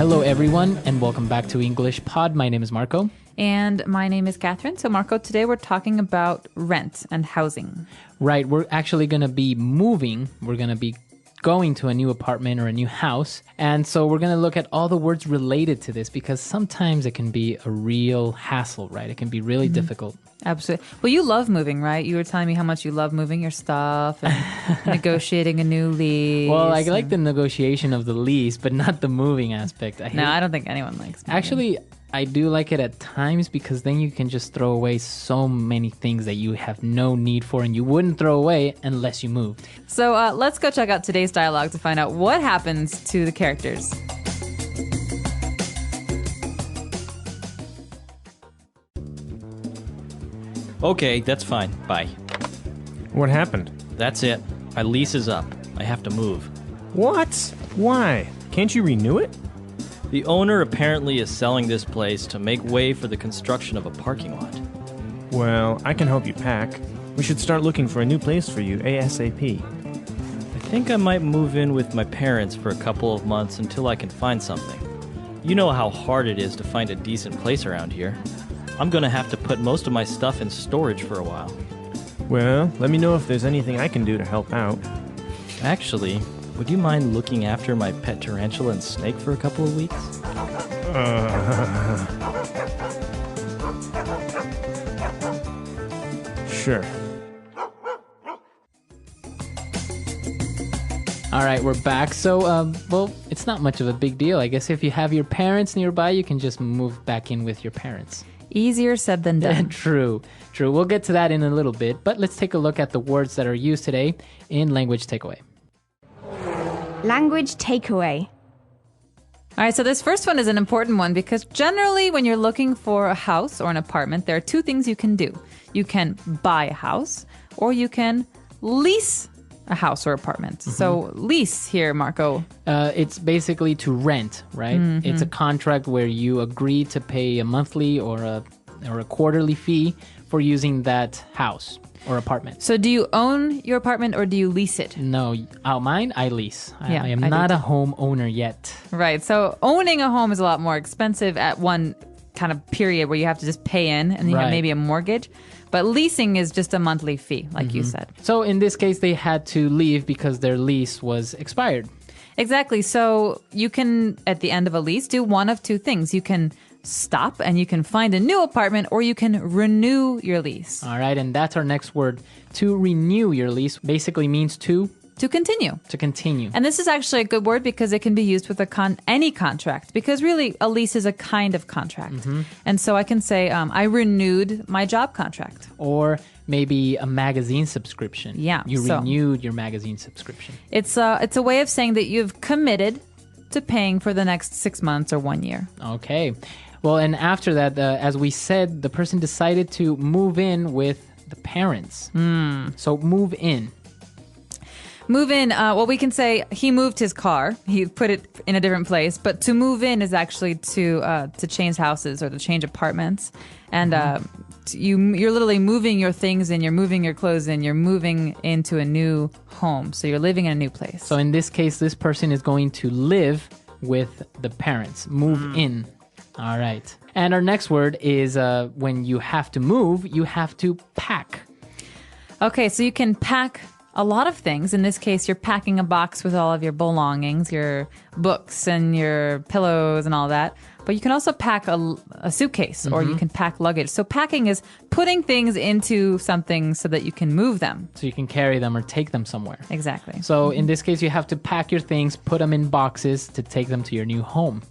Hello, everyone, and welcome back to English Pod. My name is Marco. And my name is Catherine. So, Marco, today we're talking about rent and housing. Right, we're actually going to be moving. We're going to be going to a new apartment or a new house. And so we're going to look at all the words related to this because sometimes it can be a real hassle, right? It can be really difficult. Absolutely. Well, you love moving, right? You were telling me how much you love moving your stuff and negotiating a new lease. Well, I like the negotiation of the lease, but not the moving aspect. I don't think anyone likes moving. Actually, I do like it at times because then you can just throw away so many things that you have no need for and you wouldn't throw away unless you moved. So let's go check out today's dialogue to find out what happens to the characters. Okay, that's fine. Bye. What happened? That's it. My lease is up. I have to move. What? Why? Can't you renew it? The owner apparently is selling this place to make way for the construction of a parking lot. Well, I can help you pack. We should start looking for a new place for you ASAP. I think I might move in with my parents for a couple of months until I can find something. You know how hard it is to find a decent place around here. I'm going to have to put most of my stuff in storage for a while. Well, let me know if there's anything I can do to help out. Actually, would you mind looking after my pet tarantula and snake for a couple of weeks? Sure. All right, we're back. So, well, it's not much of a big deal. I guess if you have your parents nearby, you can just move back in with your parents. Easier said than done. True. We'll get to that in a little bit, but let's take a look at the words that are used today in Language Takeaway. Language takeaway. All right, so this first one is an important one because generally when you're looking for a house or an apartment, there are two things you can do. You can buy a house or you can lease a house or apartment. So lease here, Marco. It's basically to rent, right? It's a contract where you agree to pay a monthly or a quarterly fee for using that house or apartment. So do you own your apartment or do you lease it? No, mine, I lease. Yeah, I am I do not too. a homeowner yet. Right. So owning a home is a lot more expensive at one kind of period where you have to just pay in and you have Right. maybe a mortgage. But leasing is just a monthly fee, like you said. So in this case, they had to leave because their lease was expired. Exactly. So you can, at the end of a lease, do one of two things. You can stop and you can find a new apartment or you can renew your lease. All right, and that's our next word. To renew your lease basically means to continue. continue. And this is actually a good word because it can be used with any contract because really a lease is a kind of contract. And so I can say I renewed my job contract. Or maybe a magazine subscription. Yeah, You so- renewed your magazine subscription. It's a way of saying that you've committed to paying for the next 6 months or 1 year. Okay. Well, and after that, as we said, the person decided to move in with the parents. So move in. Move in, well, we can say he moved his car. He put it in a different place. But to move in is actually to change houses or to change apartments. And you're literally moving your things in, you're moving your clothes in, you're moving into a new home. So you're living in a new place. So in this case, this person is going to live with the parents. Move in. All right. And our next word is when you have to move, you have to pack. Okay, so you can pack a lot of things. In this case, you're packing a box with all of your belongings, your books and your pillows and all that. But you can also pack a suitcase or you can pack luggage. So packing is putting things into something so that you can move them. So you can carry them or take them somewhere. Exactly. So in this case, you have to pack your things, put them in boxes to take them to your new home.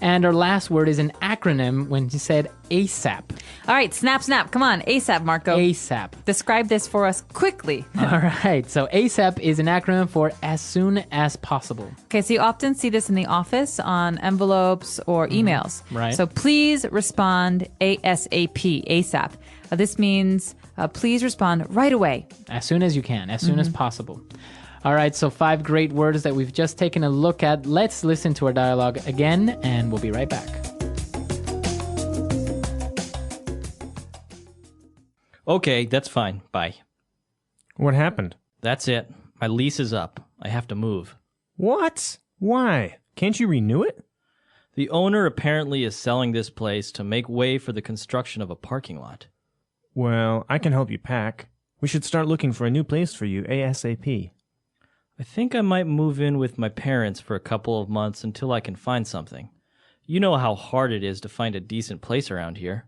And our last word is an acronym when you said ASAP. All right, snap. Come on, ASAP, Marco. ASAP. Describe this for us quickly. All right. So ASAP is an acronym for as soon as possible. Okay, so you often see this in the office on envelopes or emails. Right. So please respond ASAP, ASAP. This means please respond right away. As soon as you can, as soon as possible. All right, so 5 great words that we've just taken a look at. Let's listen to our dialogue again, and we'll be right back. Okay, that's fine. Bye. What happened? That's it. My lease is up. I have to move. What? Why? Can't you renew it? The owner apparently is selling this place to make way for the construction of a parking lot. Well, I can help you pack. We should start looking for a new place for you ASAP. I think I might move in with my parents for a couple of months until I can find something. You know how hard it is to find a decent place around here.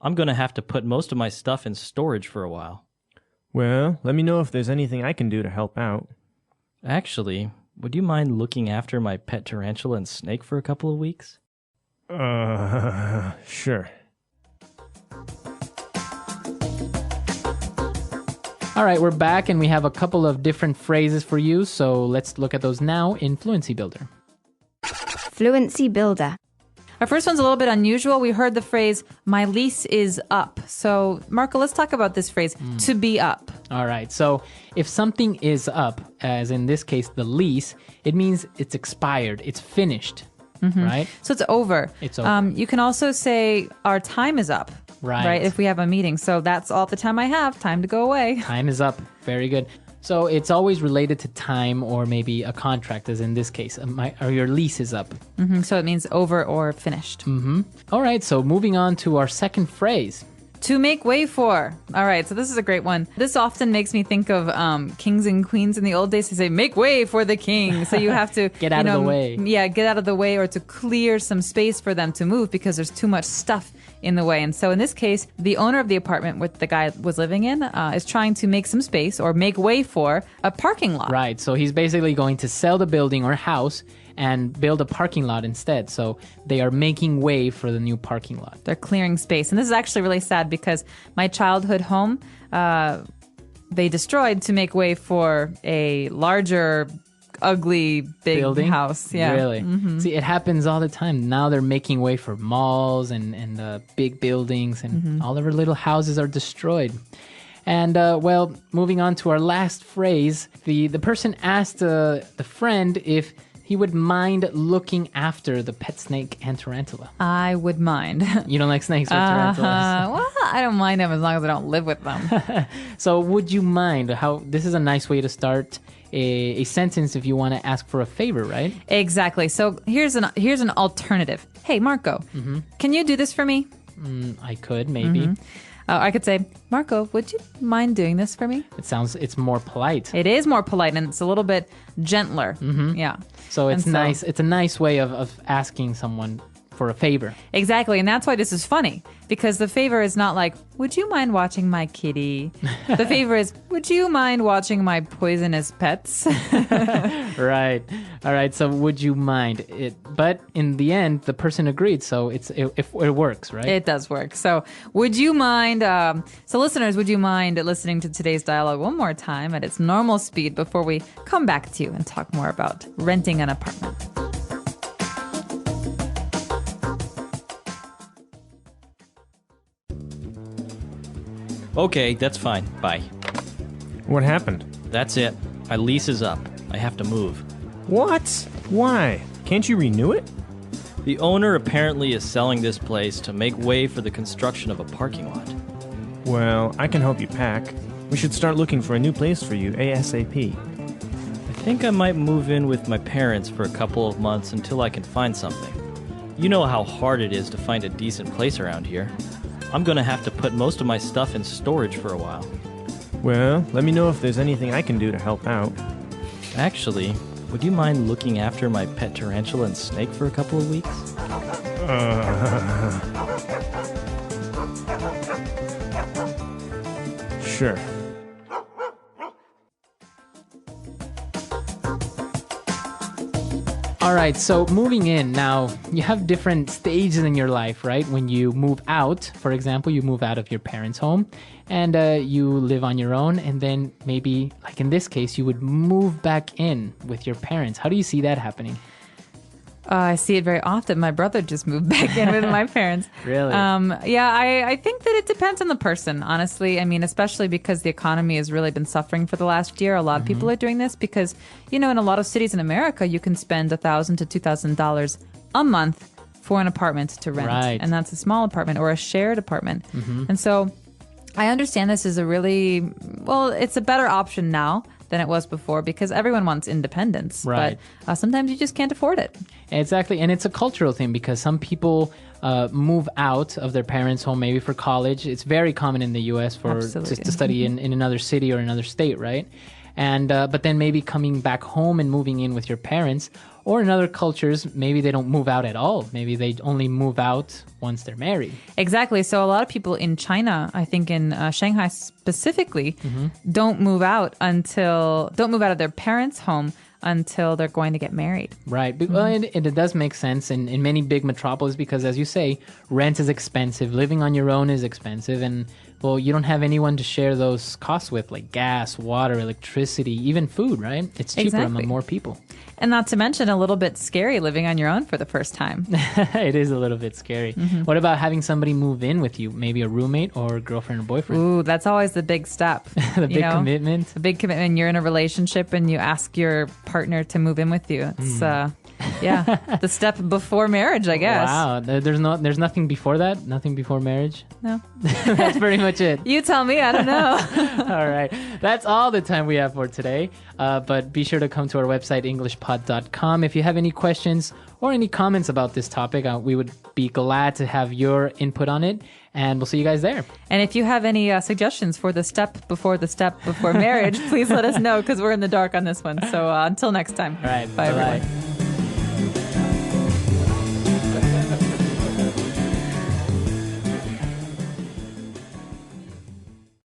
I'm going to have to put most of my stuff in storage for a while. Well, let me know if there's anything I can do to help out. Actually, would you mind looking after my pet tarantula and snake for a couple of weeks? Sure. All right, we're back and we have a couple of different phrases for you. So let's look at those now in Fluency Builder. Fluency Builder. Our first one's a little bit unusual. We heard the phrase, my lease is up. So, Marco, let's talk about this phrase, to be up. All right, so if something is up, as in this case, the lease, it means it's expired, it's finished, right? So it's over. It's over. You can also say, our time is up. Right. If we have a meeting. So that's all the time I have. Time to go away. Time is up. Very good. So it's always related to time or maybe a contract, as in this case, or your lease is up. So it means over or finished. All right, so moving on to our second phrase. To make way for. All right, so this is a great one. This often makes me think of kings and queens in the old days. They say, make way for the king. So you have to Get out of the way. Yeah, get out of the way or to clear some space for them to move because there's too much stuff in the way. And so in this case, the owner of the apartment where the guy was living in is trying to make some space or make way for a parking lot. Right, so he's basically going to sell the building or house and build a parking lot instead. So they are making way for the new parking lot. They're clearing space. And this is actually really sad because my childhood home, they destroyed to make way for a larger, ugly, big Building? house. Yeah. Really? See, it happens all the time. Now they're making way for malls and big buildings, and all of our little houses are destroyed. And, well, moving on to our last phrase, the person asked the friend if he would mind looking after the pet snake and tarantula. I would mind. You don't like snakes or tarantulas? Well, I don't mind them as long as I don't live with them. So would you mind? This is a nice way to start a sentence if you want to ask for a favor, right? Exactly. So here's an alternative. Hey, Marco, can you do this for me? I could, maybe. I could say, Marco, would you mind doing this for me? It's more polite. It is more polite and it's a little bit gentler. Yeah. So it's And so- nice. It's a nice way of asking someone for a favor. Exactly. And that's why this is funny because the favor is not like, would you mind watching my kitty? The favor is, would you mind watching my poisonous pets? Right. All right. So would you mind it? But in the end, the person agreed. So it works, right? It does work. So would you mind, so listeners, would you mind listening to today's dialogue one more time at its normal speed before we come back to you and talk more about renting an apartment? Okay, that's fine. Bye. What happened? That's it. My lease is up. I have to move. What? Why? Can't you renew it? The owner apparently is selling this place to make way for the construction of a parking lot. Well, I can help you pack. We should start looking for a new place for you ASAP. I think I might move in with my parents for a couple of months until I can find something. You know how hard it is to find a decent place around here. I'm going to have to put most of my stuff in storage for a while. Well, let me know if there's anything I can do to help out. Actually, would you mind looking after my pet tarantula and snake for a couple of weeks? Sure. All right, so moving in now, you have different stages in your life, right? When you move out, for example, you move out of your parents' home and you live on your own. And then maybe, like in this case, you would move back in with your parents. How do you see that happening? I see it very often. My brother just moved back in with my parents. Really? Yeah, I think that it depends on the person, honestly. I mean, especially because the economy has really been suffering for the last year. A lot of people are doing this because, you know, in a lot of cities in America, you can spend $1,000 to $2,000 a month for an apartment to rent. Right. And that's a small apartment or a shared apartment. And so I understand this is it's a better option now than it was before because everyone wants independence. Right. But sometimes you just can't afford it. Exactly. And it's a cultural thing because some people move out of their parents' home maybe for college. It's very common in the U.S. for to study in another city or another state, right? And but then maybe coming back home and moving in with your parents. Or in other cultures, maybe they don't move out at all. Maybe they only move out once they're married. Exactly. So a lot of people in China, I think in Shanghai specifically, don't move out of their parents' home until they're going to get married. Right. Well, and it does make sense in many big metropolis because, as you say, rent is expensive. Living on your own is expensive. And, well, you don't have anyone to share those costs with, like gas, water, electricity, even food, right? It's cheaper among more people. And not to mention a little bit scary living on your own for the first time. It is a little bit scary. What about having somebody move in with you? Maybe a roommate or girlfriend or boyfriend? Ooh, that's always the big step. The big commitment. The big commitment. You're in a relationship and you ask your partner to move in with you. It's the step before marriage, I guess. Wow. There's nothing before that? Nothing before marriage? No. That's pretty much it. You tell me. I don't know. All right. That's all the time we have for today. But be sure to come to our website, englishpod.com. If you have any questions or any comments about this topic, we would be glad to have your input on it. And we'll see you guys there. And if you have any suggestions for the step before marriage, please let us know because we're in the dark on this one. So until next time. All right. Bye, Bye-bye. everyone.